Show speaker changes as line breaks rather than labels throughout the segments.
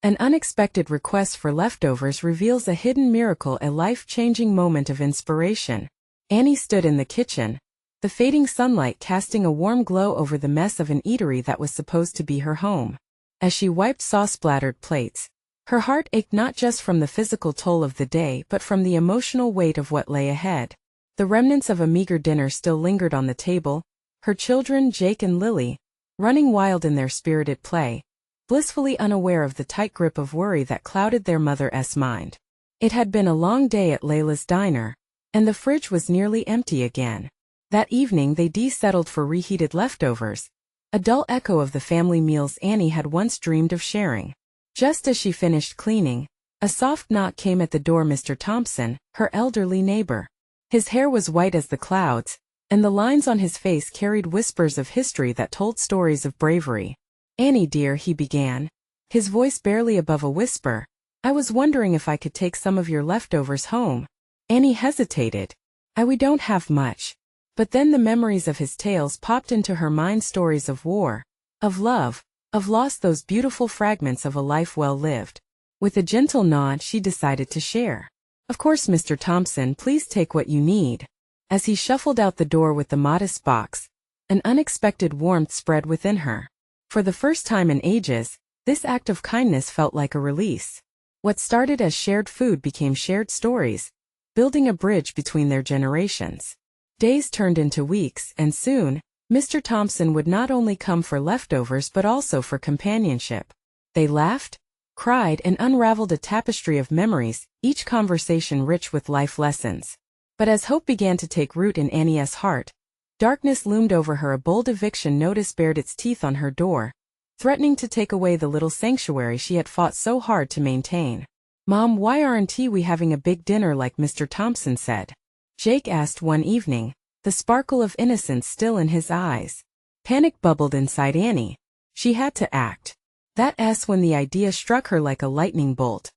An unexpected request for leftovers reveals a hidden miracle, a life-changing moment of inspiration. Annie stood in the kitchen, the fading sunlight casting a warm glow over the mess of an eatery that was supposed to be her home. As she wiped sauce-splattered plates, her heart ached not just from the physical toll of the day but from the emotional weight of what lay ahead. The remnants of a meager dinner still lingered on the table, her children, Jake and Lily, running wild in their spirited play, blissfully unaware of the tight grip of worry that clouded their mother's mind. It had been a long day at Layla's diner, and the fridge was nearly empty again. That evening they settled for reheated leftovers, a dull echo of the family meals Annie had once dreamed of sharing. Just as she finished cleaning, a soft knock came at the door. Mr. Thompson, her elderly neighbor. His hair was white as the clouds, and the lines on his face carried whispers of history that told stories of bravery. "Annie dear," he began, his voice barely above a whisper, "I was wondering if I could take some of your leftovers home." Annie hesitated. We don't have much." But then the memories of his tales popped into her mind, stories of war, of love, of loss, those beautiful fragments of a life well lived. With a gentle nod she decided to share. "Of course, Mr. Thompson, please take what you need." As he shuffled out the door with the modest box, an unexpected warmth spread within her. For the first time in ages, this act of kindness felt like a release. What started as shared food became shared stories, building a bridge between their generations. Days turned into weeks, and soon, Mr. Thompson would not only come for leftovers but also for companionship. They laughed, cried, and unraveled a tapestry of memories, each conversation rich with life lessons. But as hope began to take root in Annie's heart, darkness loomed over her. A bold eviction notice bared its teeth on her door, threatening to take away the little sanctuary she had fought so hard to maintain. "Mom, why aren't we having a big dinner like Mr. Thompson said?" Jake asked one evening, the sparkle of innocence still in his eyes. Panic bubbled inside Annie. She had to act. That's when the idea struck her like a lightning bolt.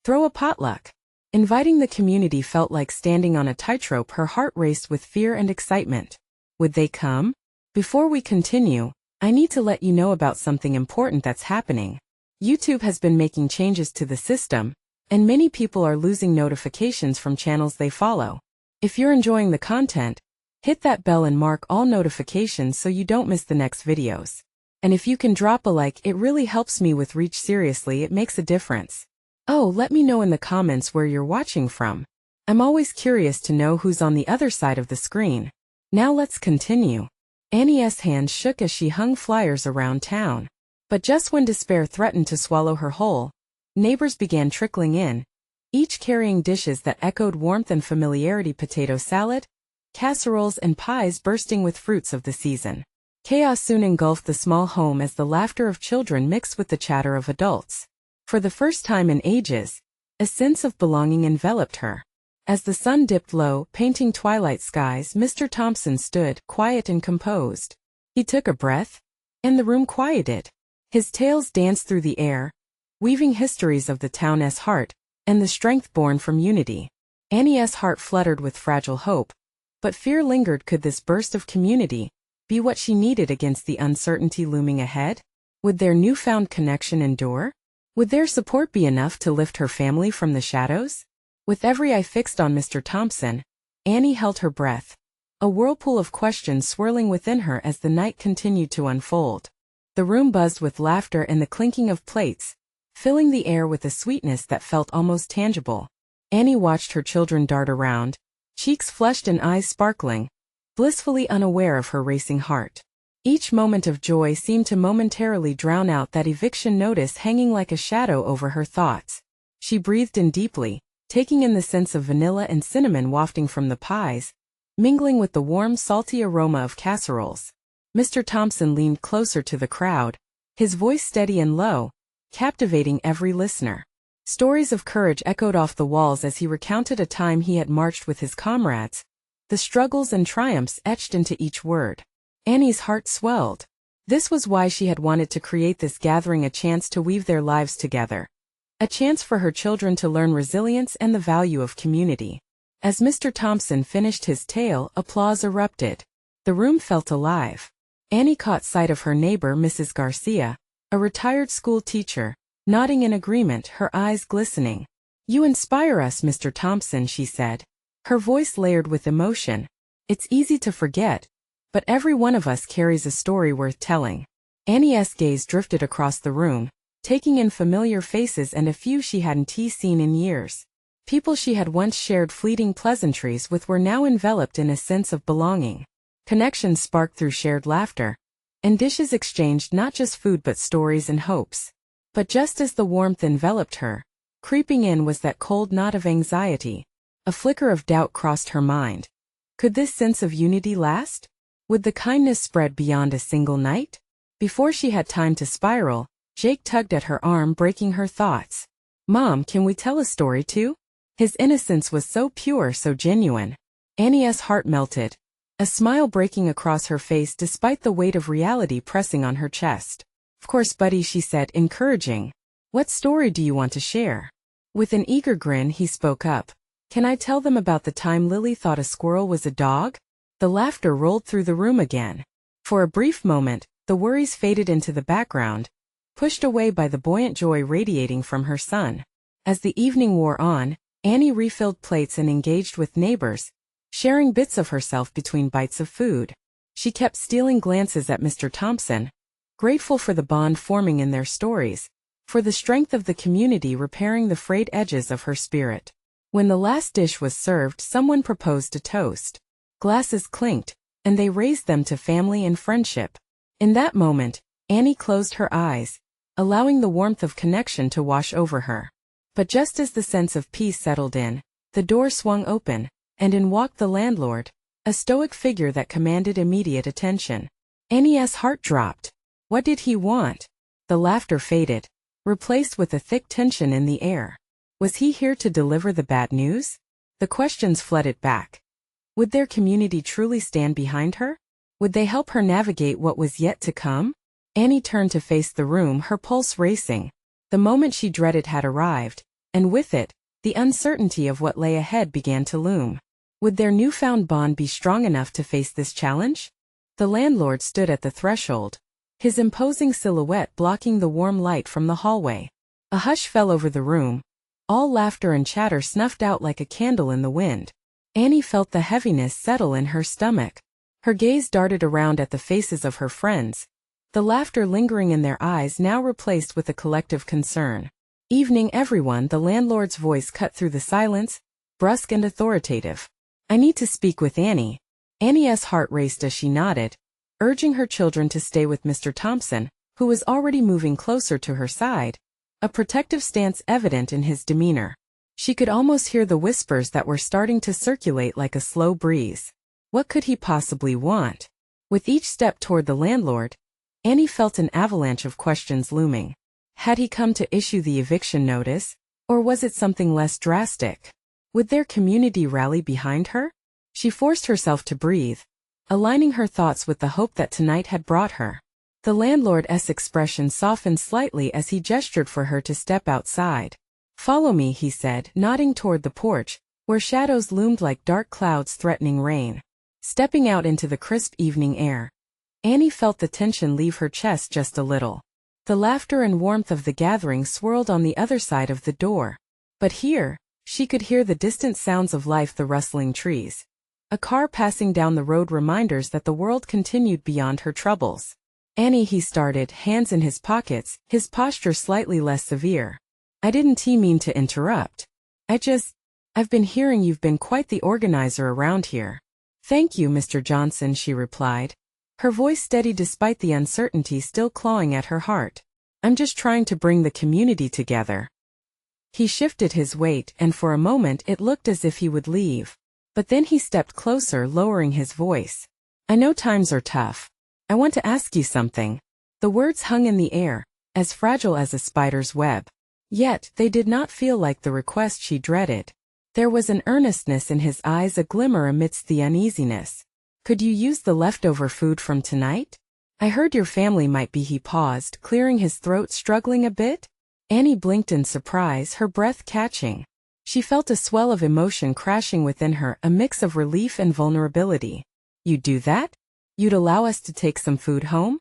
Throw a potluck. Inviting the community felt like standing on a tightrope. Her heart raced with fear and excitement. Would they come? Before we continue, I need to let you know about something important that's happening. YouTube has been making changes to the system, and many people are losing notifications from channels they follow. If you're enjoying the content, hit that bell and mark all notifications so you don't miss the next videos. And if you can drop a like, it really helps me with reach. Seriously, it makes a difference. Oh, let me know in the comments where you're watching from. I'm always curious to know who's on the other side of the screen. Now let's continue. Annie's hand shook as she hung flyers around town. But just when despair threatened to swallow her whole, neighbors began trickling in, each carrying dishes that echoed warmth and familiarity: potato salad, casseroles, and pies bursting with fruits of the season. Chaos soon engulfed the small home as the laughter of children mixed with the chatter of adults. For the first time in ages, a sense of belonging enveloped her. As the sun dipped low, painting twilight skies, Mr. Thompson stood, quiet and composed. He took a breath, and the room quieted. His tales danced through the air, weaving histories of the town's heart, and the strength born from unity. Annie's heart fluttered with fragile hope, but fear lingered. Could this burst of community be what she needed against the uncertainty looming ahead? Would their newfound connection endure? Would their support be enough to lift her family from the shadows? With every eye fixed on Mr. Thompson, Annie held her breath, a whirlpool of questions swirling within her as the night continued to unfold. The room buzzed with laughter and the clinking of plates, filling the air with a sweetness that felt almost tangible. Annie watched her children dart around, cheeks flushed and eyes sparkling, blissfully unaware of her racing heart. Each moment of joy seemed to momentarily drown out that eviction notice hanging like a shadow over her thoughts. She breathed in deeply, taking in the scents of vanilla and cinnamon wafting from the pies, mingling with the warm, salty aroma of casseroles. Mr. Thompson leaned closer to the crowd, his voice steady and low, captivating every listener. Stories of courage echoed off the walls as he recounted a time he had marched with his comrades, the struggles and triumphs etched into each word. Annie's heart swelled. This was why she had wanted to create this gathering, a chance to weave their lives together. A chance for her children to learn resilience and the value of community. As Mr. Thompson finished his tale, applause erupted. The room felt alive. Annie caught sight of her neighbor, Mrs. Garcia, a retired school teacher, nodding in agreement, her eyes glistening. "You inspire us, Mr. Thompson," she said, her voice layered with emotion. "It's easy to forget, but every one of us carries a story worth telling." Annie's gaze drifted across the room, taking in familiar faces and a few she hadn't seen in years. People she had once shared fleeting pleasantries with were now enveloped in a sense of belonging. Connections sparked through shared laughter, and dishes exchanged not just food but stories and hopes. But just as the warmth enveloped her, creeping in was that cold knot of anxiety. A flicker of doubt crossed her mind. Could this sense of unity last? Would the kindness spread beyond a single night? Before she had time to spiral, Jake tugged at her arm, breaking her thoughts. "Mom, can we tell a story too?" His innocence was so pure, so genuine. Annie's heart melted, a smile breaking across her face despite the weight of reality pressing on her chest. "Of course, buddy," she said, encouraging. "What story do you want to share?" With an eager grin, he spoke up. "Can I tell them about the time Lily thought a squirrel was a dog?" The laughter rolled through the room again. For a brief moment, the worries faded into the background, pushed away by the buoyant joy radiating from her son. As the evening wore on, Annie refilled plates and engaged with neighbors, sharing bits of herself between bites of food. She kept stealing glances at Mr. Thompson, grateful for the bond forming in their stories, for the strength of the community repairing the frayed edges of her spirit. When the last dish was served, someone proposed a toast. Glasses clinked, and they raised them to family and friendship. In that moment, Annie closed her eyes, allowing the warmth of connection to wash over her. But just as the sense of peace settled in, the door swung open, and in walked the landlord, a stoic figure that commanded immediate attention. Annie's heart dropped. What did he want? The laughter faded, replaced with a thick tension in the air. Was he here to deliver the bad news? The questions flooded back. Would their community truly stand behind her? Would they help her navigate what was yet to come? Annie turned to face the room, her pulse racing. The moment she dreaded had arrived, and with it, the uncertainty of what lay ahead began to loom. Would their newfound bond be strong enough to face this challenge? The landlord stood at the threshold, his imposing silhouette blocking the warm light from the hallway. A hush fell over the room, all laughter and chatter snuffed out like a candle in the wind. Annie felt the heaviness settle in her stomach. Her gaze darted around at the faces of her friends, the laughter lingering in their eyes now replaced with a collective concern. "Evening, everyone," the landlord's voice cut through the silence, brusque and authoritative. "I need to speak with Annie." Annie's heart raced as she nodded, urging her children to stay with Mr. Thompson, who was already moving closer to her side, a protective stance evident in his demeanor. She could almost hear the whispers that were starting to circulate like a slow breeze. What could he possibly want? With each step toward the landlord, Annie felt an avalanche of questions looming. Had he come to issue the eviction notice, or was it something less drastic? Would their community rally behind her? She forced herself to breathe, aligning her thoughts with the hope that tonight had brought her. The landlord's expression softened slightly as he gestured for her to step outside. "Follow me," he said, nodding toward the porch, where shadows loomed like dark clouds threatening rain. Stepping out into the crisp evening air, Annie felt the tension leave her chest just a little. The laughter and warmth of the gathering swirled on the other side of the door. But here, she could hear the distant sounds of life, the rustling trees. A car passing down the road, reminders that the world continued beyond her troubles. "Annie," he started, hands in his pockets, his posture slightly less severe. "I didn't mean to interrupt. I've been hearing you've been quite the organizer around here." "Thank you, Mr. Johnson," she replied, her voice steady despite the uncertainty still clawing at her heart. "I'm just trying to bring the community together." He shifted his weight, and for a moment it looked as if he would leave. But then he stepped closer, lowering his voice. "I know times are tough. I want to ask you something." The words hung in the air, as fragile as a spider's web. Yet, they did not feel like the request she dreaded. There was an earnestness in his eyes, a glimmer amidst the uneasiness. "Could you use the leftover food from tonight? I heard your family might be." He paused, clearing his throat, struggling a bit. Annie blinked in surprise, her breath catching. She felt a swell of emotion crashing within her, a mix of relief and vulnerability. "You'd do that? You'd allow us to take some food home?"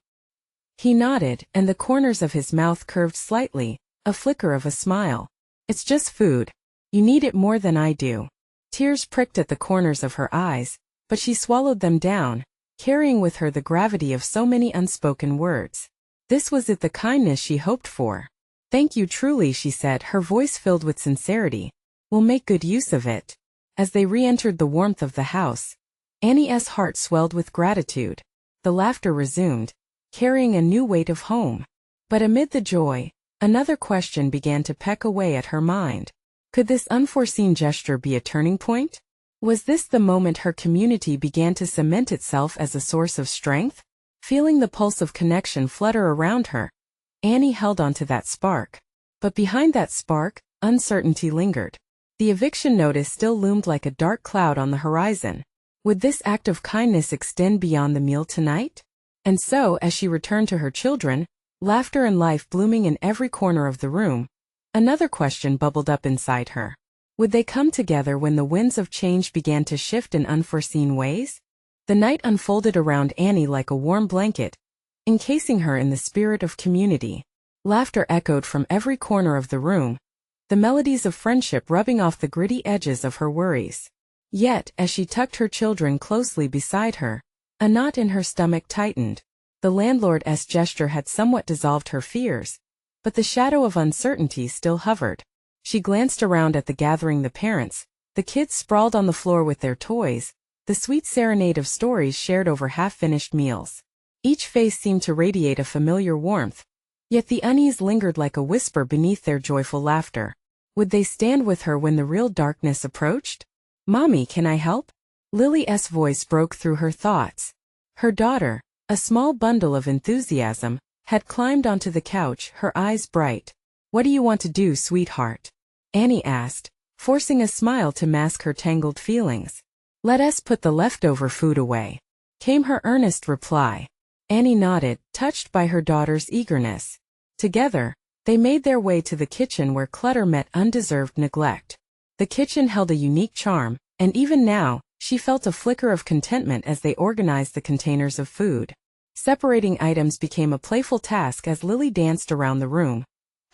He nodded, and the corners of his mouth curved slightly, a flicker of a smile. It's just food. You need it more than I do. Tears pricked at the corners of her eyes, but she swallowed them down, carrying with her the gravity of so many unspoken words. This was it, the kindness she hoped for. Thank you truly, she said, her voice filled with sincerity. We'll make good use of it. As they re-entered the warmth of the house, Annie's heart swelled with gratitude. The laughter resumed, carrying a new weight of home. But amid the joy, another question began to peck away at her mind. Could this unforeseen gesture be a turning point? Was this the moment her community began to cement itself as a source of strength? Feeling the pulse of connection flutter around her, Annie held on to that spark. But behind that spark, uncertainty lingered. The eviction notice still loomed like a dark cloud on the horizon. Would this act of kindness extend beyond the meal tonight? And so, as she returned to her children, laughter and life blooming in every corner of the room, another question bubbled up inside her. Would they come together when the winds of change began to shift in unforeseen ways? The night unfolded around Annie like a warm blanket, encasing her in the spirit of community. Laughter echoed from every corner of the room, the melodies of friendship rubbing off the gritty edges of her worries. Yet, as she tucked her children closely beside her, a knot in her stomach tightened. The landlord's gesture had somewhat dissolved her fears, but the shadow of uncertainty still hovered. She glanced around at the gathering, the parents, the kids sprawled on the floor with their toys, the sweet serenade of stories shared over half-finished meals. Each face seemed to radiate a familiar warmth, yet the unease lingered like a whisper beneath their joyful laughter. Would they stand with her when the real darkness approached? Mommy, can I help? Lily's voice broke through her thoughts. Her daughter, a small bundle of enthusiasm, had climbed onto the couch, her eyes bright. What do you want to do, sweetheart? Annie asked, forcing a smile to mask her tangled feelings. Let us put the leftover food away, came her earnest reply. Annie nodded, touched by her daughter's eagerness. Together, they made their way to the kitchen where clutter met undeserved neglect. The kitchen held a unique charm, and even now, she felt a flicker of contentment as they organized the containers of food. Separating items became a playful task as Lily danced around the room,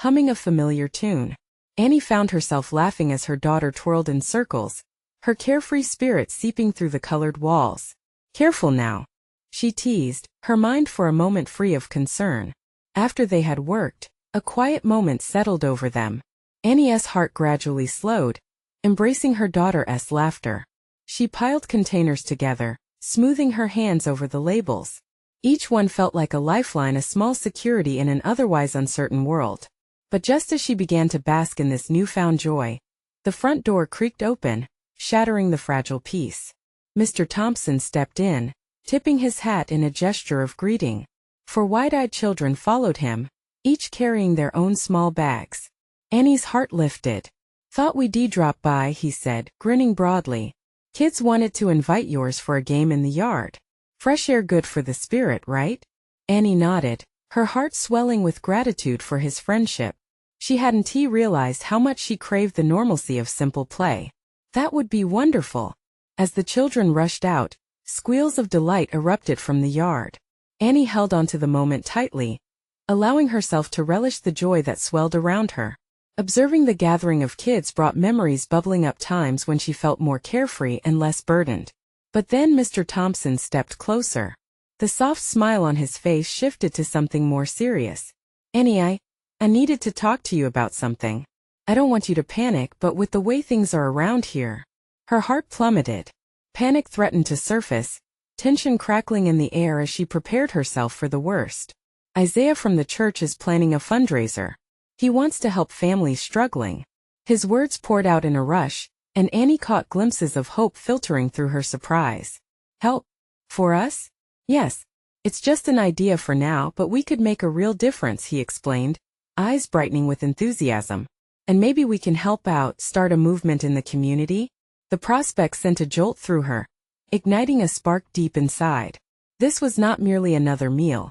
humming a familiar tune. Annie found herself laughing as her daughter twirled in circles, her carefree spirit seeping through the colored walls. Careful now, she teased, her mind for a moment free of concern. After they had worked, a quiet moment settled over them. Annie's heart gradually slowed, embracing her daughter's laughter. She piled containers together, smoothing her hands over the labels. Each one felt like a lifeline, a small security in an otherwise uncertain world. But just as she began to bask in this newfound joy, the front door creaked open, shattering the fragile peace. Mr. Thompson stepped in, tipping his hat in a gesture of greeting. Four wide-eyed children followed him, each carrying their own small bags. Annie's heart lifted. Thought we'd drop by, he said, grinning broadly. Kids wanted to invite yours for a game in the yard. Fresh air good for the spirit, right? Annie nodded, her heart swelling with gratitude for his friendship. She hadn't realized how much she craved the normalcy of simple play. That would be wonderful. As the children rushed out, squeals of delight erupted from the yard. Annie held onto the moment tightly, allowing herself to relish the joy that swelled around her. Observing the gathering of kids brought memories bubbling up, times when she felt more carefree and less burdened. But then Mr. Thompson stepped closer. The soft smile on his face shifted to something more serious. Annie, I needed to talk to you about something. I don't want you to panic, but with the way things are around here. Her heart plummeted. Panic threatened to surface, tension crackling in the air as she prepared herself for the worst. Isaiah from the church is planning a fundraiser. He wants to help families struggling. His words poured out in a rush, and Annie caught glimpses of hope filtering through her surprise. Help? For us? Yes. It's just an idea for now, but we could make a real difference, he explained, eyes brightening with enthusiasm. And maybe we can help out, start a movement in the community? The prospect sent a jolt through her, igniting a spark deep inside. This was not merely another meal.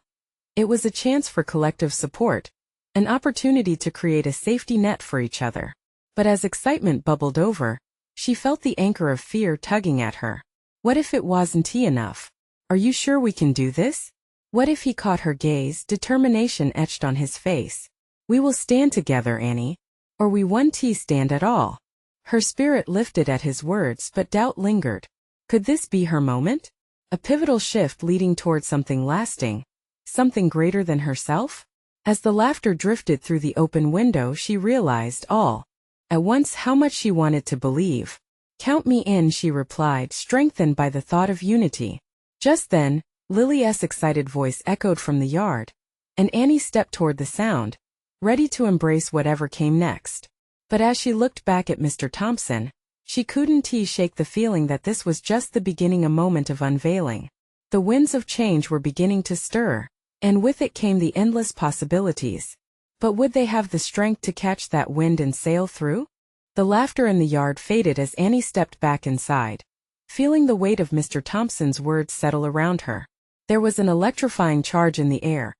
It was a chance for collective support, an opportunity to create a safety net for each other. But as excitement bubbled over, she felt the anchor of fear tugging at her. What if it wasn't enough? Are you sure we can do this? What if he caught her gaze, determination etched on his face? We will stand together, Annie. Or we won't stand at all. Her spirit lifted at his words, but doubt lingered. Could this be her moment? A pivotal shift leading toward something lasting? Something greater than herself? As the laughter drifted through the open window, she realized all at once how much she wanted to believe. Count me in, she replied, strengthened by the thought of unity. Just then, Lily's excited voice echoed from the yard, and Annie stepped toward the sound, ready to embrace whatever came next. But as she looked back at Mr. Thompson, she couldn't shake the feeling that this was just the beginning, a moment of unveiling. The winds of change were beginning to stir, and with it came the endless possibilities. But would they have the strength to catch that wind and sail through? The laughter in the yard faded as Annie stepped back inside, feeling the weight of Mr. Thompson's words settle around her. There was an electrifying charge in the air,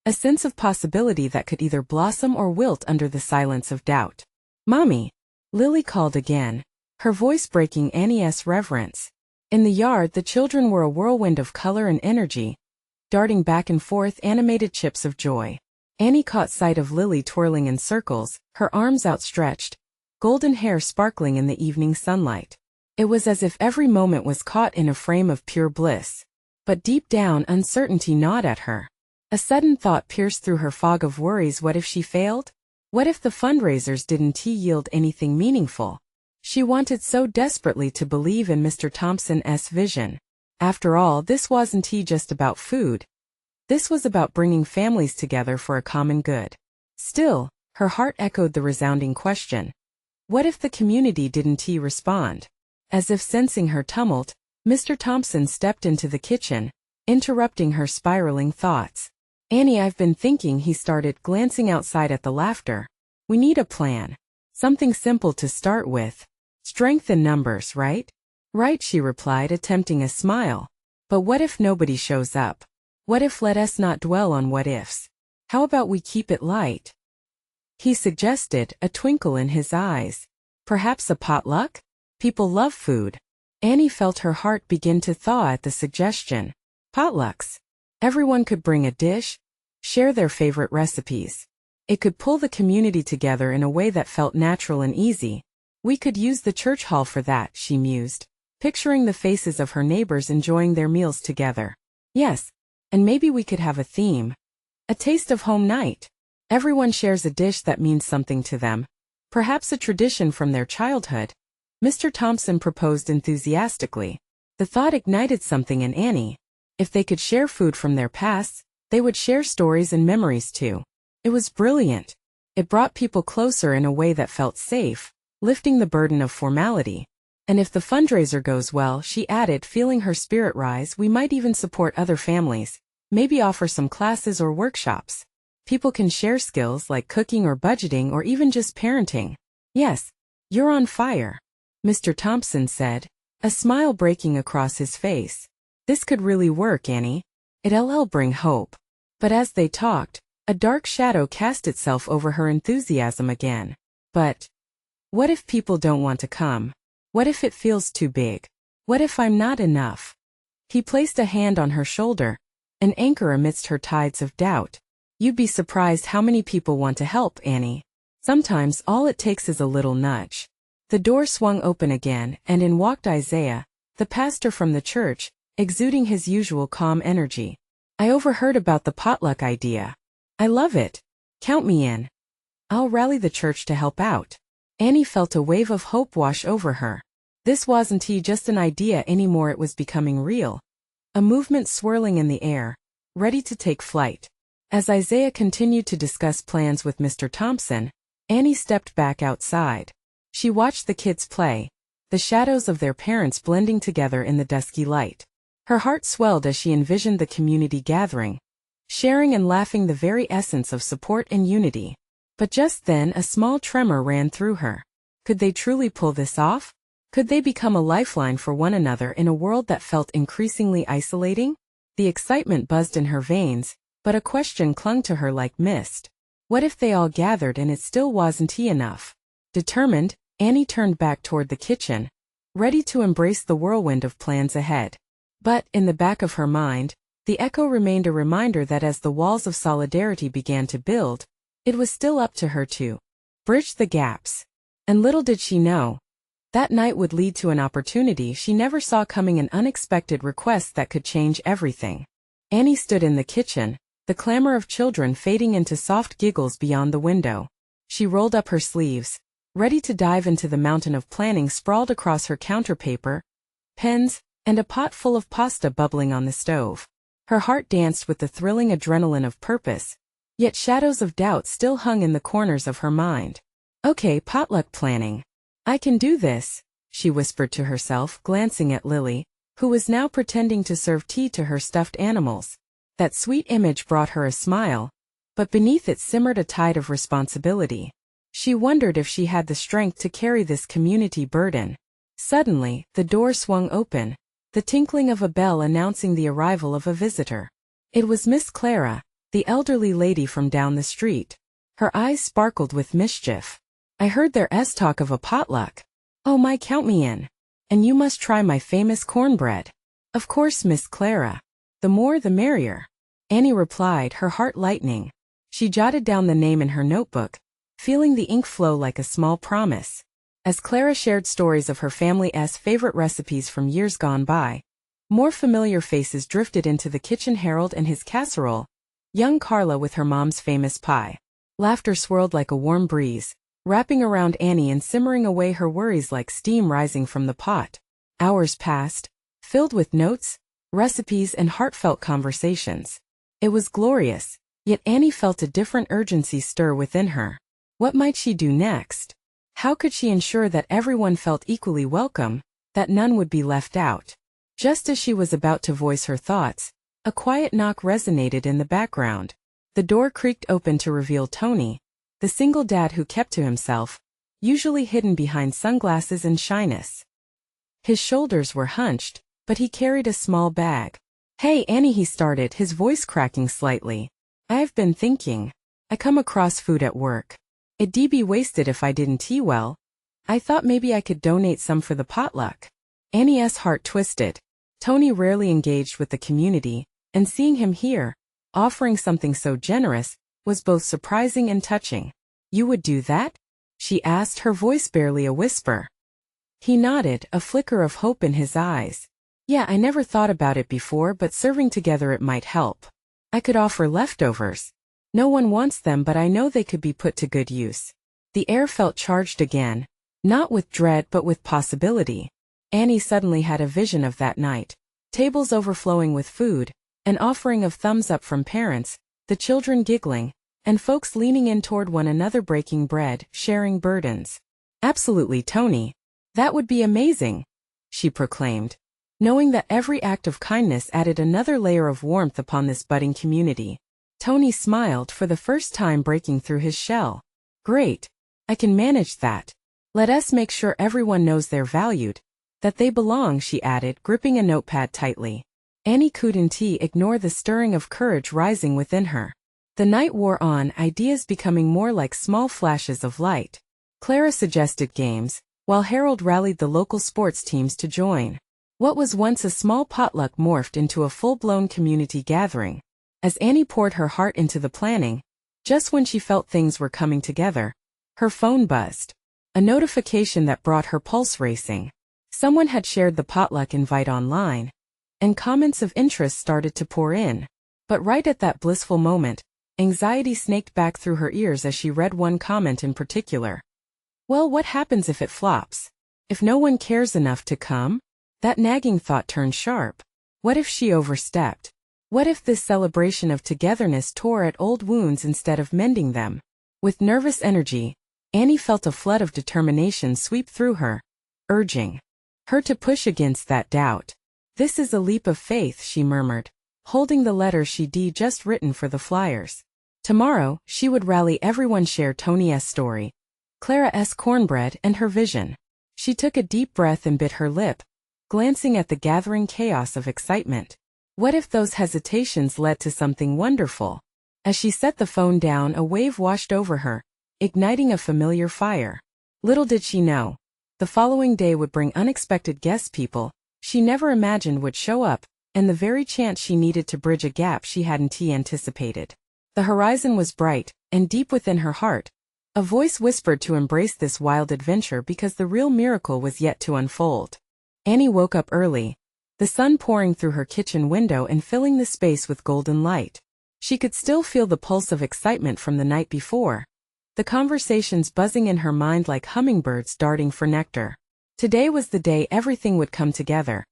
a sense of possibility that could either blossom or wilt under the silence of doubt. "Mommy," Lily called again, her voice breaking Annie's reverence. In the yard, the children were a whirlwind of color and energy, darting back and forth, animated chips of joy. Annie caught sight of Lily twirling in circles, her arms outstretched, golden hair sparkling in the evening sunlight. It was as if every moment was caught in a frame of pure bliss. But deep down, uncertainty gnawed at her. A sudden thought pierced through her fog of worries. What if she failed? What if the fundraisers didn't yield anything meaningful? She wanted so desperately to believe in Mr. Thompson's vision. After all, this wasn't just about food. This was about bringing families together for a common good. Still, her heart echoed the resounding question. What if the community didn't respond? As if sensing her tumult, Mr. Thompson stepped into the kitchen, interrupting her spiraling thoughts. "Annie, I've been thinking," he started, glancing outside at the laughter. "We need a plan. Something simple to start with. Strength in numbers, right?" "Right," she replied, attempting a smile. "But what if nobody shows up? What if let us not dwell on what ifs? How about we keep it light?" He suggested, a twinkle in his eyes. "Perhaps a potluck? People love food." Annie felt her heart begin to thaw at the suggestion. Potlucks. Everyone could bring a dish, share their favorite recipes. It could pull the community together in a way that felt natural and easy. "We could use the church hall for that," she mused, picturing the faces of her neighbors enjoying their meals together. "Yes, and maybe we could have a theme. A taste of home night. Everyone shares a dish that means something to them. Perhaps a tradition from their childhood." Mr. Thompson proposed enthusiastically. The thought ignited something in Annie. If they could share food from their pasts, they would share stories and memories too. It was brilliant. It brought people closer in a way that felt safe, lifting the burden of formality. "And if the fundraiser goes well," she added, feeling her spirit rise, "we might even support other families, maybe offer some classes or workshops. People can share skills like cooking or budgeting or even just parenting." "Yes, you're on fire," Mr. Thompson said, a smile breaking across his face. "This could really work, Annie. It'll bring hope." But as they talked, a dark shadow cast itself over her enthusiasm again. "But what if people don't want to come? What if it feels too big? What if I'm not enough?" He placed a hand on her shoulder, an anchor amidst her tides of doubt. "You'd be surprised how many people want to help, Annie. Sometimes all it takes is a little nudge." The door swung open again, and in walked Isaiah, the pastor from the church, exuding his usual calm energy. "I overheard about the potluck idea. I love it. Count me in. I'll rally the church to help out." Annie felt a wave of hope wash over her. This wasn't just an idea anymore, it was becoming real. A movement swirling in the air, ready to take flight. As Isaiah continued to discuss plans with Mr. Thompson, Annie stepped back outside. She watched the kids play, the shadows of their parents blending together in the dusky light. Her heart swelled as she envisioned the community gathering, sharing and laughing, the very essence of support and unity. But just then a small tremor ran through her. Could they truly pull this off? Could they become a lifeline for one another in a world that felt increasingly isolating? The excitement buzzed in her veins, but a question clung to her like mist. What if they all gathered and it still wasn't enough? Determined, Annie turned back toward the kitchen, ready to embrace the whirlwind of plans ahead. But, in the back of her mind, the echo remained, a reminder that as the walls of solidarity began to build, It was still up to her to bridge the gaps. And little did she know, that night would lead to an opportunity she never saw coming, an unexpected request that could change everything. Annie stood in the kitchen, the clamor of children fading into soft giggles beyond the window. She rolled up her sleeves, ready to dive into the mountain of planning sprawled across her counterpaper, pens, and a pot full of pasta bubbling on the stove. Her heart danced with the thrilling adrenaline of purpose, yet shadows of doubt still hung in the corners of her mind. Okay, potluck planning. I can do this, she whispered to herself, glancing at Lily, who was now pretending to serve tea to her stuffed animals. That sweet image brought her a smile, but beneath it simmered a tide of responsibility. She wondered if she had the strength to carry this community burden. Suddenly, the door swung open, the tinkling of a bell announcing the arrival of a visitor. It was Miss Clara, the elderly lady from down the street. Her eyes sparkled with mischief. I heard there's talk of a potluck. Oh my, count me in. And you must try my famous cornbread. Of course, Miss Clara. The more the merrier. Annie replied, her heart lightening. She jotted down the name in her notebook, feeling the ink flow like a small promise. As Clara shared stories of her family's favorite recipes from years gone by, more familiar faces drifted into the kitchen. Harold and his casserole, young Carla with her mom's famous pie. Laughter swirled like a warm breeze, wrapping around Annie and simmering away her worries like steam rising from the pot. Hours passed, filled with notes, recipes, and heartfelt conversations. It was glorious, yet Annie felt a different urgency stir within her. What might she do next? How could she ensure that everyone felt equally welcome, that none would be left out? Just as she was about to voice her thoughts, a quiet knock resonated in the background. The door creaked open to reveal Tony, the single dad who kept to himself, usually hidden behind sunglasses and shyness. His shoulders were hunched, but he carried a small bag. Hey Annie, he started, his voice cracking slightly. I've been thinking. I come across food at work. It'd be wasted if I didn't eat well. I thought maybe I could donate some for the potluck. Annie's heart twisted. Tony rarely engaged with the community, and seeing him here, offering something so generous, was both surprising and touching. You would do that? She asked, her voice barely a whisper. He nodded, a flicker of hope in his eyes. Yeah, I never thought about it before, but serving together it might help. I could offer leftovers. No one wants them, but I know they could be put to good use. The air felt charged again, not with dread but with possibility. Annie suddenly had a vision of that night. Tables overflowing with food, an offering of thumbs up from parents, the children giggling, and folks leaning in toward one another, breaking bread, sharing burdens. Absolutely, Tony. That would be amazing, she proclaimed, knowing that every act of kindness added another layer of warmth upon this budding community. Tony smiled, for the first time breaking through his shell. Great. I can manage that. Let us make sure everyone knows they're valued, that they belong, she added, gripping a notepad tightly. Annie couldn't ignore the stirring of courage rising within her. The night wore on, ideas becoming more like small flashes of light. Clara suggested games, while Harold rallied the local sports teams to join. What was once a small potluck morphed into a full-blown community gathering. As Annie poured her heart into the planning, just when she felt things were coming together, her phone buzzed. A notification that brought her pulse racing. Someone had shared the potluck invite online, and comments of interest started to pour in. But right at that blissful moment, anxiety snaked back through her ears as she read one comment in particular. Well, what happens if it flops? If no one cares enough to come? That nagging thought turned sharp. What if she overstepped? What if this celebration of togetherness tore at old wounds instead of mending them? With nervous energy, Annie felt a flood of determination sweep through her, urging her to push against that doubt. This is a leap of faith, she murmured, holding the letter she'd just written for the flyers. Tomorrow, she would rally everyone, share Tony's story, Clara's cornbread, and her vision. She took a deep breath and bit her lip, glancing at the gathering chaos of excitement. What if those hesitations led to something wonderful? As she set the phone down, a wave washed over her, igniting a familiar fire. Little did she know, the following day would bring unexpected guests, people she never imagined would show up, and the very chance she needed to bridge a gap she hadn't anticipated. The horizon was bright, and deep within her heart, a voice whispered to embrace this wild adventure because the real miracle was yet to unfold. Annie woke up early, the sun pouring through her kitchen window and filling the space with golden light. She could still feel the pulse of excitement from the night before, the conversations buzzing in her mind like hummingbirds darting for nectar. Today was the day everything would come together,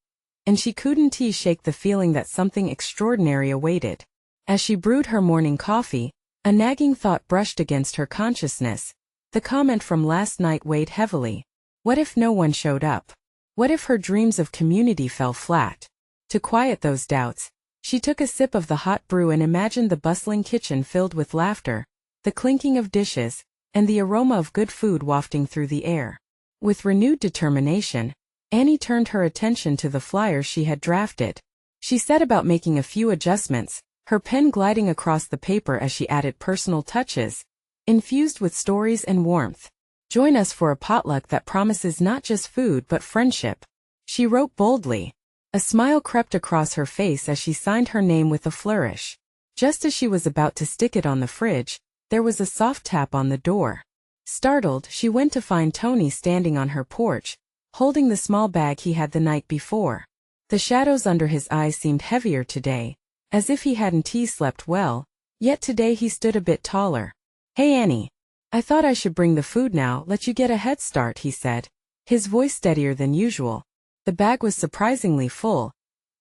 and she couldn't shake the feeling that something extraordinary awaited. As she brewed her morning coffee, a nagging thought brushed against her consciousness. The comment from last night weighed heavily. What if no one showed up? What if her dreams of community fell flat? To quiet those doubts, she took a sip of the hot brew and imagined the bustling kitchen filled with laughter, the clinking of dishes, and the aroma of good food wafting through the air. With renewed determination, Annie turned her attention to the flyers she had drafted. She set about making a few adjustments, her pen gliding across the paper as she added personal touches, infused with stories and warmth. Join us for a potluck that promises not just food but friendship, she wrote boldly. A smile crept across her face as she signed her name with a flourish. Just as she was about to stick it on the fridge, there was a soft tap on the door. Startled, she went to find Tony standing on her porch, holding the small bag he had the night before. The shadows under his eyes seemed heavier today, as if he hadn't slept well, yet today he stood a bit taller. Hey Annie. I thought I should bring the food now, let you get a head start, he said, his voice steadier than usual. The bag was surprisingly full,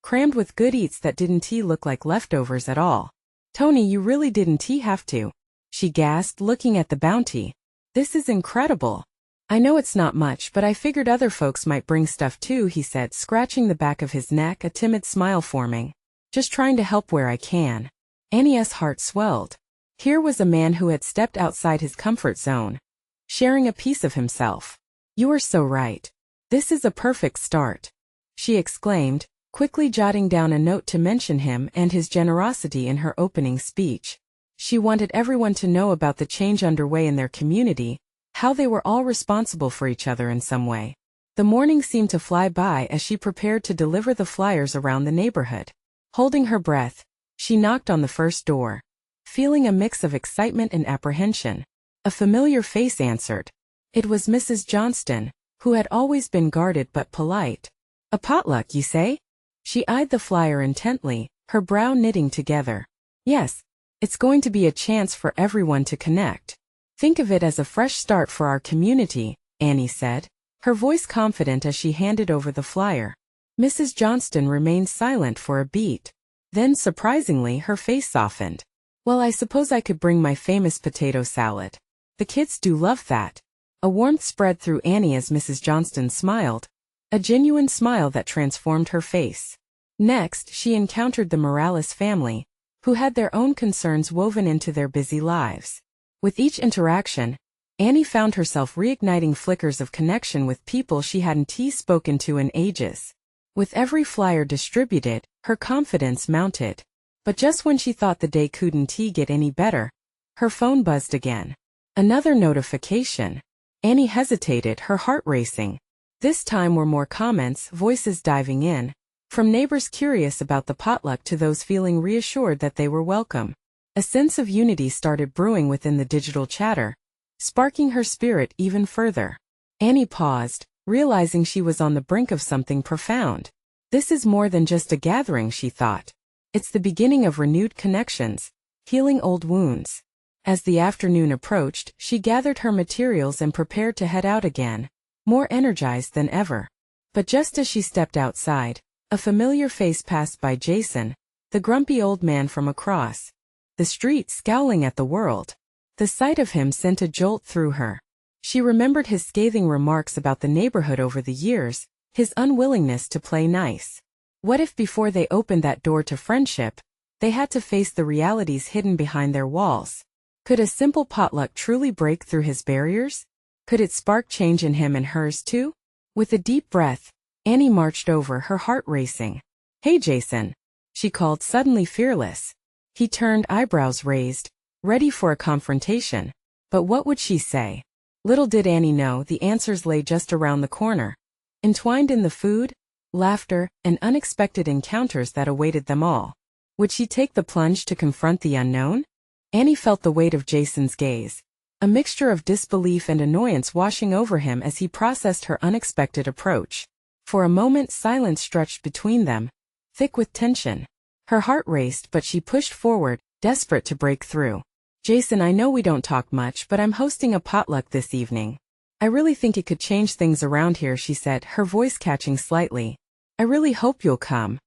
crammed with good eats that didn't look like leftovers at all. Tony, you really didn't have to, she gasped, looking at the bounty. This is incredible. I know it's not much, but I figured other folks might bring stuff too, he said, scratching the back of his neck, a timid smile forming. Just trying to help where I can. Annie's heart swelled. Here was a man who had stepped outside his comfort zone, sharing a piece of himself. You are so right. This is a perfect start, she exclaimed, quickly jotting down a note to mention him and his generosity in her opening speech. She wanted everyone to know about the change underway in their community, how they were all responsible for each other in some way. The morning seemed to fly by as she prepared to deliver the flyers around the neighborhood. Holding her breath, she knocked on the first door, feeling a mix of excitement and apprehension. A familiar face answered. It was Mrs. Johnston, who had always been guarded but polite. A potluck, you say? She eyed the flyer intently, her brow knitting together. Yes, it's going to be a chance for everyone to connect. Think of it as a fresh start for our community, Annie said, her voice confident as she handed over the flyer. Mrs. Johnston remained silent for a beat. Then, surprisingly, her face softened. Well, I suppose I could bring my famous potato salad. The kids do love that. A warmth spread through Annie as Mrs. Johnston smiled, a genuine smile that transformed her face. Next, she encountered the Morales family, who had their own concerns woven into their busy lives. With each interaction, Annie found herself reigniting flickers of connection with people she hadn't spoken to in ages. With every flyer distributed, her confidence mounted. But just when she thought the day couldn't get any better, her phone buzzed again. Another notification. Annie hesitated, her heart racing. This time were more comments, voices diving in, from neighbors curious about the potluck to those feeling reassured that they were welcome. A sense of unity started brewing within the digital chatter, sparking her spirit even further. Annie paused, realizing she was on the brink of something profound. This is more than just a gathering, she thought. It's the beginning of renewed connections, healing old wounds. As the afternoon approached, she gathered her materials and prepared to head out again, more energized than ever. But just as she stepped outside, a familiar face passed by. Jason, the grumpy old man from across the street, scowling at the world. The sight of him sent a jolt through her. She remembered his scathing remarks about the neighborhood over the years, his unwillingness to play nice. What if before they opened that door to friendship, they had to face the realities hidden behind their walls? Could a simple potluck truly break through his barriers? Could it spark change in him and hers too? With a deep breath, Annie marched over, her heart racing. Hey Jason, she called, suddenly fearless. He turned, eyebrows raised, ready for a confrontation. But what would she say? Little did Annie know the answers lay just around the corner, entwined in the food, laughter, and unexpected encounters that awaited them all. Would she take the plunge to confront the unknown? Annie felt the weight of Jason's gaze, a mixture of disbelief and annoyance washing over him as he processed her unexpected approach. For a moment silence stretched between them, thick with tension. Her heart raced but she pushed forward, desperate to break through. Jason, I know we don't talk much, but I'm hosting a potluck this evening. I really think it could change things around here, she said, her voice catching slightly. I really hope you'll come.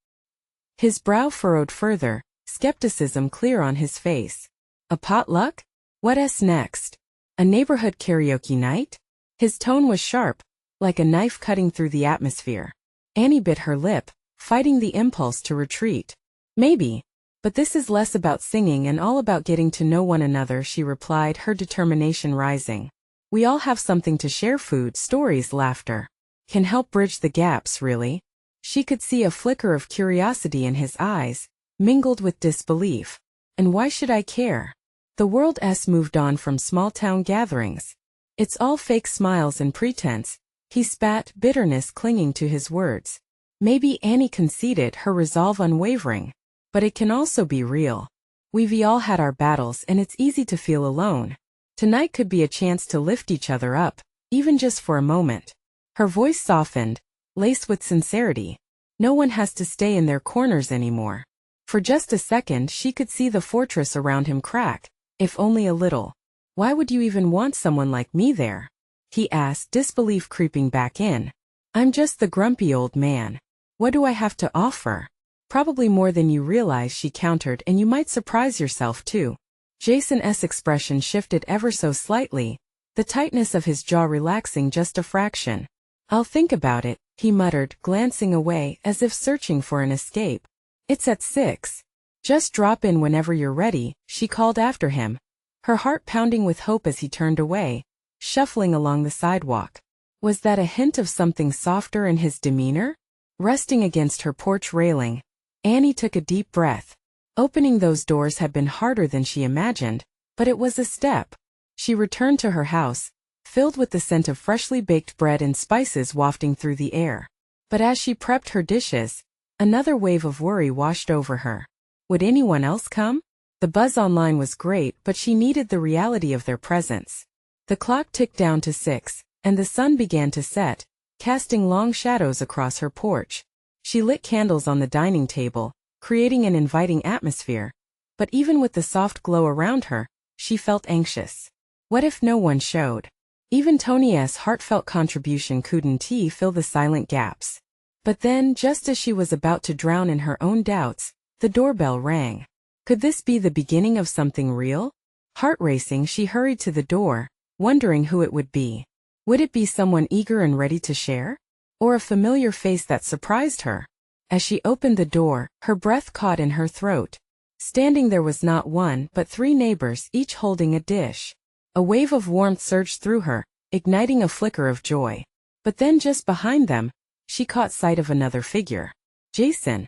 His brow furrowed further, skepticism clear on his face. A potluck? What's next? A neighborhood karaoke night? His tone was sharp, like a knife cutting through the atmosphere. Annie bit her lip, fighting the impulse to retreat. Maybe. But this is less about singing and all about getting to know one another, she replied, her determination rising. We all have something to share, food, stories, laughter. Can help bridge the gaps, really. She could see a flicker of curiosity in his eyes, mingled with disbelief. And why should I care? The world's moved on from small-town gatherings. It's all fake smiles and pretense, he spat, bitterness clinging to his words. Maybe, Annie conceded, her resolve unwavering. But it can also be real. We've all had our battles and it's easy to feel alone. Tonight could be a chance to lift each other up, even just for a moment. Her voice softened, laced with sincerity. No one has to stay in their corners anymore. For just a second she could see the fortress around him crack, if only a little. Why would you even want someone like me there? He asked, disbelief creeping back in. I'm just the grumpy old man. What do I have to offer? Probably more than you realize, she countered, and you might surprise yourself too. Jason's expression shifted ever so slightly, the tightness of his jaw relaxing just a fraction. I'll think about it, he muttered, glancing away as if searching for an escape. It's at 6. Just drop in whenever you're ready, she called after him, her heart pounding with hope as he turned away, shuffling along the sidewalk. Was that a hint of something softer in his demeanor? Resting against her porch railing, Annie took a deep breath. Opening those doors had been harder than she imagined, but it was a step. She returned to her house, filled with the scent of freshly baked bread and spices wafting through the air. But as she prepped her dishes, another wave of worry washed over her. Would anyone else come? The buzz online was great, but she needed the reality of their presence. The clock ticked down to 6, and the sun began to set, casting long shadows across her porch. She lit candles on the dining table, creating an inviting atmosphere. But even with the soft glow around her, she felt anxious. What if no one showed? Even Tony's heartfelt contribution couldn't fill the silent gaps. But then, just as she was about to drown in her own doubts, the doorbell rang. Could this be the beginning of something real? Heart racing, she hurried to the door, wondering who it would be. Would it be someone eager and ready to share? Or a familiar face that surprised her? As she opened the door, her breath caught in her throat. Standing there was not one, but 3 neighbors, each holding a dish. A wave of warmth surged through her, igniting a flicker of joy. But then just behind them, she caught sight of another figure. Jason.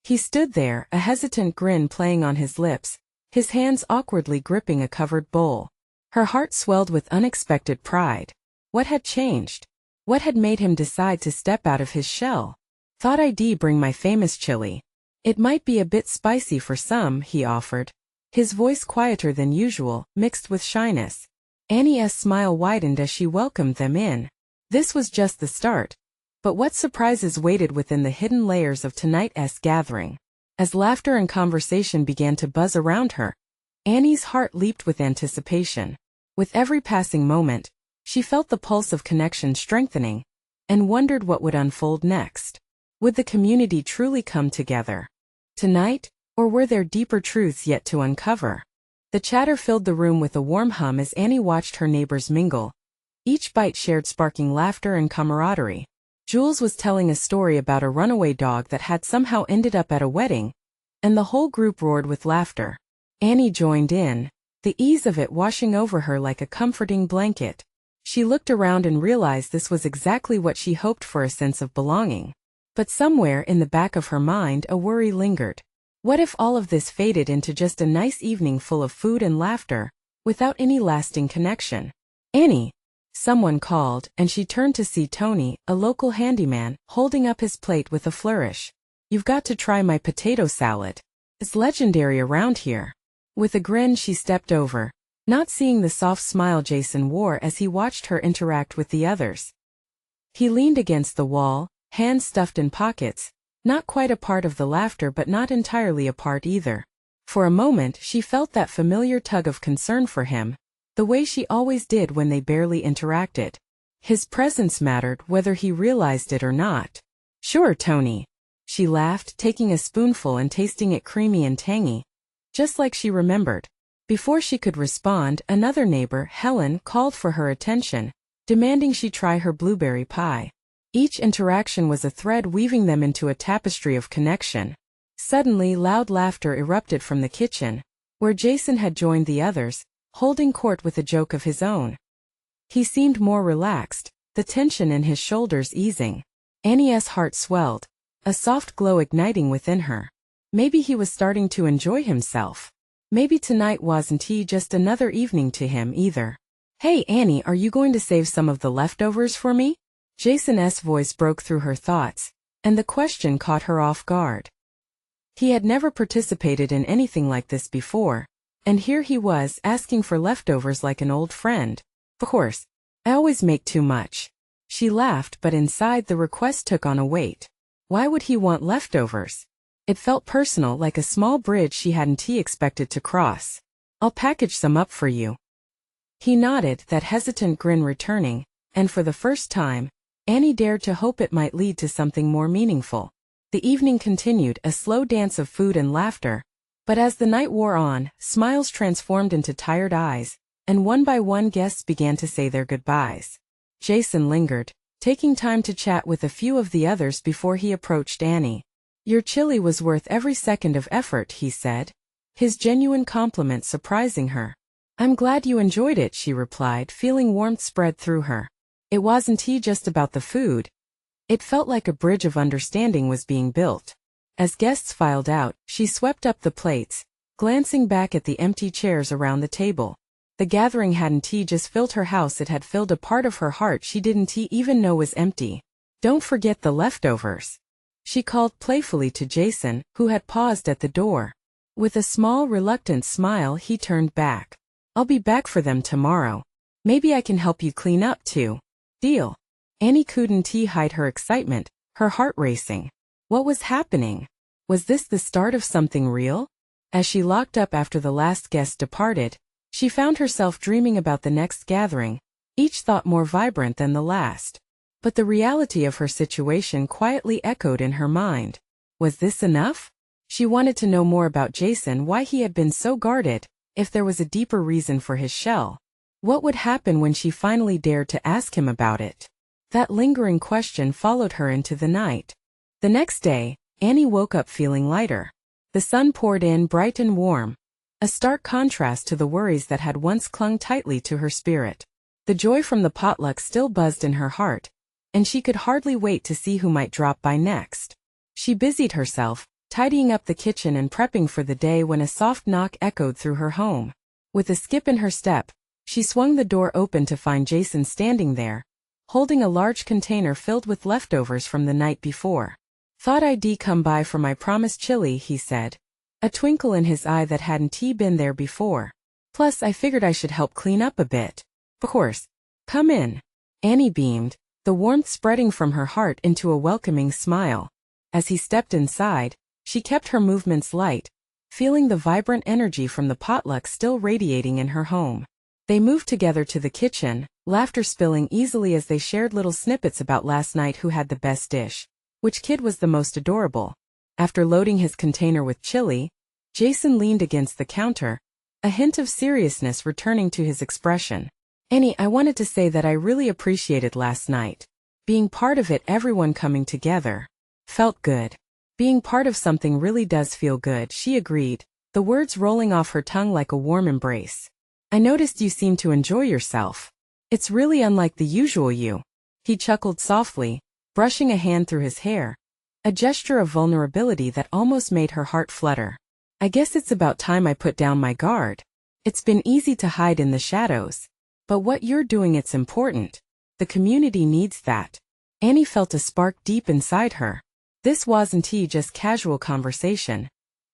He stood there, a hesitant grin playing on his lips, his hands awkwardly gripping a covered bowl. Her heart swelled with unexpected pride. What had changed? What had made him decide to step out of his shell? Thought I'd bring my famous chili. It might be a bit spicy for some, he offered. His voice quieter than usual, mixed with shyness. Annie's smile widened as she welcomed them in. This was just the start. But what surprises waited within the hidden layers of tonight's gathering? As laughter and conversation began to buzz around her, Annie's heart leaped with anticipation. With every passing moment, she felt the pulse of connection strengthening, and wondered what would unfold next. Would the community truly come together tonight, or were there deeper truths yet to uncover? The chatter filled the room with a warm hum as Annie watched her neighbors mingle, each bite shared sparking laughter and camaraderie. Jules was telling a story about a runaway dog that had somehow ended up at a wedding, and the whole group roared with laughter. Annie joined in, the ease of it washing over her like a comforting blanket. She looked around and realized this was exactly what she hoped for, a sense of belonging. But somewhere in the back of her mind a worry lingered. What if all of this faded into just a nice evening full of food and laughter, without any lasting connection? Annie! Someone called, and she turned to see Tony, a local handyman, holding up his plate with a flourish. You've got to try my potato salad. It's legendary around here. With a grin she stepped over, not seeing the soft smile Jason wore as he watched her interact with the others. He leaned against the wall, hands stuffed in pockets, not quite a part of the laughter but not entirely a part either. For a moment she felt that familiar tug of concern for him, the way she always did when they barely interacted. His presence mattered whether he realized it or not. "Sure, Tony." She laughed, taking a spoonful and tasting it creamy and tangy, just like she remembered. Before she could respond, another neighbor, Helen, called for her attention, demanding she try her blueberry pie. Each interaction was a thread weaving them into a tapestry of connection. Suddenly, loud laughter erupted from the kitchen, where Jason had joined the others, holding court with a joke of his own. He seemed more relaxed, the tension in his shoulders easing. Annie's heart swelled, a soft glow igniting within her. Maybe he was starting to enjoy himself. Maybe tonight wasn't just another evening to him either. "Hey Annie, are you going to save some of the leftovers for me?" Jason's voice broke through her thoughts, and the question caught her off guard. He had never participated in anything like this before, and here he was asking for leftovers like an old friend. "Of course, I always make too much." She laughed, but inside the request took on a weight. Why would he want leftovers? It felt personal, like a small bridge she hadn't expected to cross. "I'll package some up for you." He nodded, that hesitant grin returning, and for the first time, Annie dared to hope it might lead to something more meaningful. The evening continued, a slow dance of food and laughter, but as the night wore on, smiles transformed into tired eyes, and one by one guests began to say their goodbyes. Jason lingered, taking time to chat with a few of the others before he approached Annie. "Your chili was worth every second of effort," he said, his genuine compliment surprising her. "I'm glad you enjoyed it," she replied, feeling warmth spread through her. It wasn't just about the food. It felt like a bridge of understanding was being built. As guests filed out, she swept up the plates, glancing back at the empty chairs around the table. The gathering hadn't just filled her house, it had filled a part of her heart she didn't even know was empty. "Don't forget the leftovers," she called playfully to Jason, who had paused at the door. With a small, reluctant smile he turned back. "I'll be back for them tomorrow. Maybe I can help you clean up too." "Deal." Annie couldn't hide her excitement, her heart racing. What was happening? Was this the start of something real? As she locked up after the last guest departed, she found herself dreaming about the next gathering, each thought more vibrant than the last. But the reality of her situation quietly echoed in her mind. Was this enough? She wanted to know more about Jason, why he had been so guarded, if there was a deeper reason for his shell. What would happen when she finally dared to ask him about it? That lingering question followed her into the night. The next day, Annie woke up feeling lighter. The sun poured in bright and warm, a stark contrast to the worries that had once clung tightly to her spirit. The joy from the potluck still buzzed in her heart, and she could hardly wait to see who might drop by next. She busied herself, tidying up the kitchen and prepping for the day when a soft knock echoed through her home. With a skip in her step, she swung the door open to find Jason standing there, holding a large container filled with leftovers from the night before. "Thought I'd come by for my promised chili," he said, a twinkle in his eye that hadn't been there before. "Plus I figured I should help clean up a bit." "Of course. Come in." Annie beamed, the warmth spreading from her heart into a welcoming smile. As he stepped inside, she kept her movements light, feeling the vibrant energy from the potluck still radiating in her home. They moved together to the kitchen, laughter spilling easily as they shared little snippets about last night, who had the best dish, which kid was the most adorable. After loading his container with chili, Jason leaned against the counter, a hint of seriousness returning to his expression. "Annie, I wanted to say that I really appreciated last night. Being part of it, everyone coming together. Felt good." "Being part of something really does feel good," she agreed, the words rolling off her tongue like a warm embrace. "I noticed you seem to enjoy yourself. It's really unlike the usual you." He chuckled softly, brushing a hand through his hair, a gesture of vulnerability that almost made her heart flutter. "I guess it's about time I put down my guard. It's been easy to hide in the shadows. But what you're doing, it's important. The community needs that." Annie felt a spark deep inside her. This wasn't just casual conversation.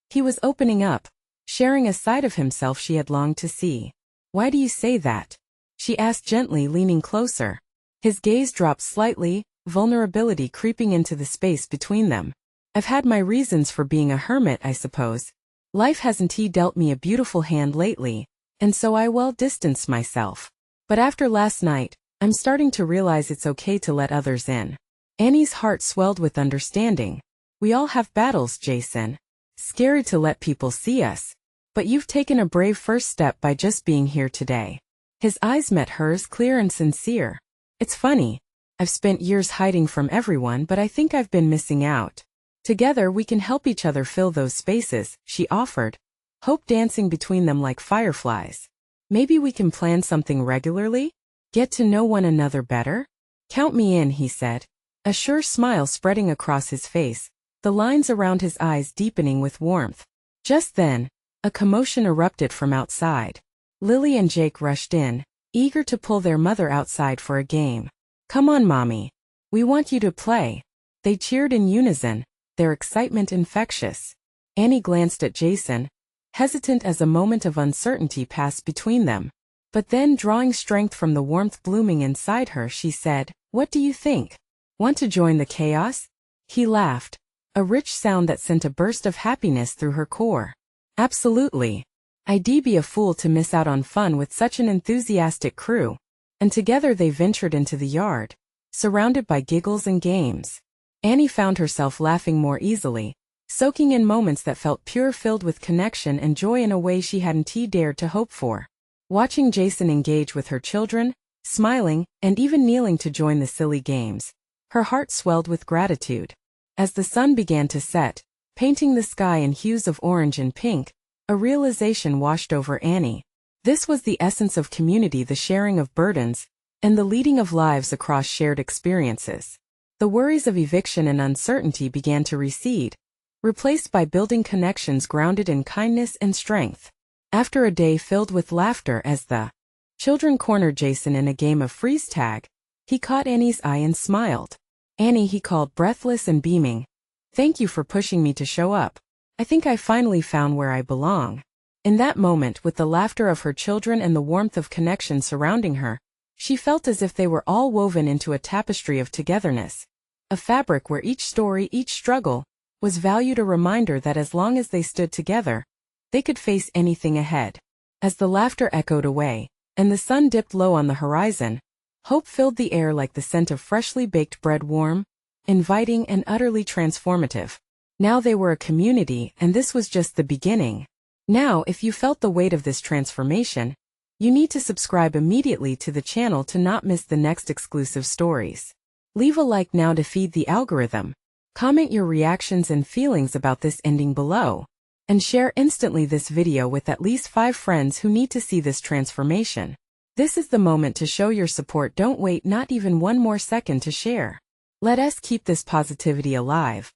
He was opening up, sharing a side of himself she had longed to see. "Why do you say that?" she asked gently, leaning closer. His gaze dropped slightly, vulnerability creeping into the space between them. "I've had my reasons for being a hermit, I suppose. Life hasn't dealt me a beautiful hand lately, and so I distanced myself. But after last night, I'm starting to realize it's okay to let others in." Annie's heart swelled with understanding. "We all have battles, Jason. Scary to let people see us. But you've taken a brave first step by just being here today." His eyes met hers, clear and sincere. "It's funny. I've spent years hiding from everyone, but I think I've been missing out. Together we can help each other fill those spaces," she offered, hope dancing between them like fireflies. "Maybe we can plan something regularly? Get to know one another better?" "Count me in," he said, a sure smile spreading across his face, the lines around his eyes deepening with warmth. Just then, a commotion erupted from outside. Lily and Jake rushed in, eager to pull their mother outside for a game. "Come on, Mommy. We want you to play." They cheered in unison, their excitement infectious. Annie glanced at Jason, hesitant as a moment of uncertainty passed between them. But then, drawing strength from the warmth blooming inside her, she said, "What do you think? Want to join the chaos?" He laughed, a rich sound that sent a burst of happiness through her core. "Absolutely. I'd be a fool to miss out on fun with such an enthusiastic crew." And together they ventured into the yard, surrounded by giggles and games. Annie found herself laughing more easily, soaking in moments that felt pure, filled with connection and joy in a way she hadn't dared to hope for. Watching Jason engage with her children, smiling, and even kneeling to join the silly games, her heart swelled with gratitude. As the sun began to set, painting the sky in hues of orange and pink, a realization washed over Annie. This was the essence of community, the sharing of burdens, and the leading of lives across shared experiences. The worries of eviction and uncertainty began to recede, replaced by building connections grounded in kindness and strength. After a day filled with laughter as the children cornered Jason in a game of freeze tag, he caught Annie's eye and smiled. "Annie," he called, breathless and beaming. "Thank you for pushing me to show up. I think I finally found where I belong." In that moment, with the laughter of her children and the warmth of connection surrounding her, she felt as if they were all woven into a tapestry of togetherness, a fabric where each story, each struggle, was valued, a reminder that as long as they stood together, they could face anything ahead. As the laughter echoed away, and the sun dipped low on the horizon, hope filled the air like the scent of freshly baked bread, warm, inviting, and utterly transformative. Now they were a community, and this was just the beginning. Now, if you felt the weight of this transformation, you need to subscribe immediately to the channel to not miss the next exclusive stories. Leave a like now to feed the algorithm. Comment your reactions and feelings about this ending below, and share instantly this video with at least 5 friends who need to see this transformation. This is the moment to show your support. Don't wait not even one more second to share. Let us keep this positivity alive.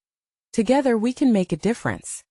Together we can make a difference.